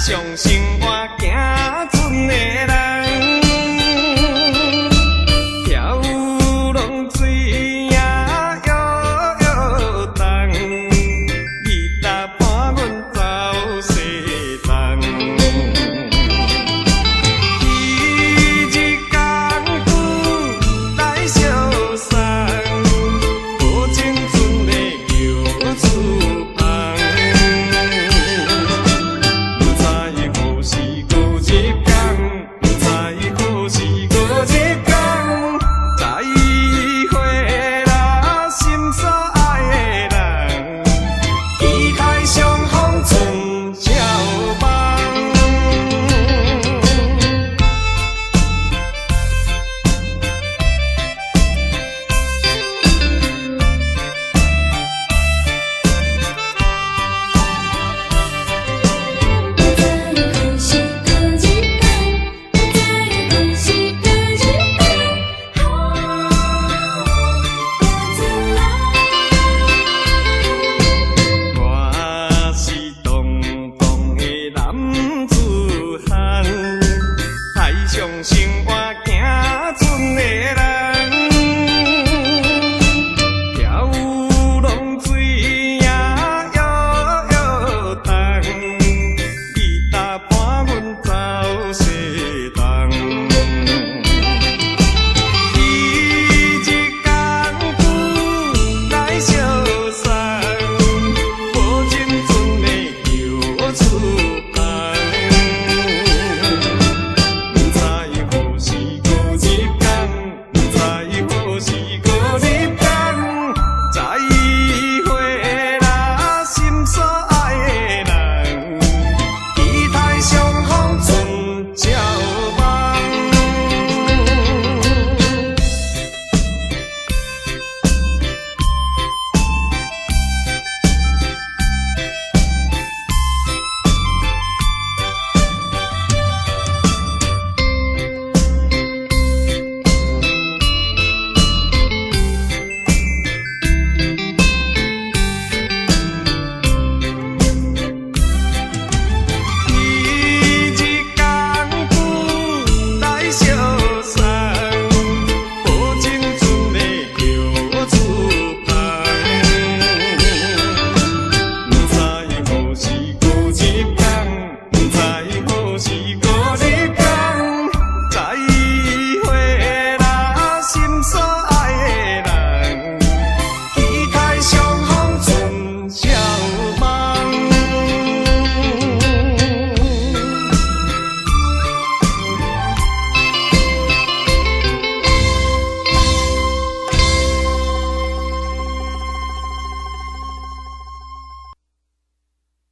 上生活行船的人，漂浪水呀摇摇动，伊搭伴阮走西东。一日工夫来相送，无情船的游出邦。不知何时过一天，不知何时过一天，再会啦，心所爱的人，期待相逢春秋梦。我是动动的男子汉，海上生活行船的人，漂浪水呀摇摇动，伊搭伴阮走西东。一日工夫来相送，无情船的游出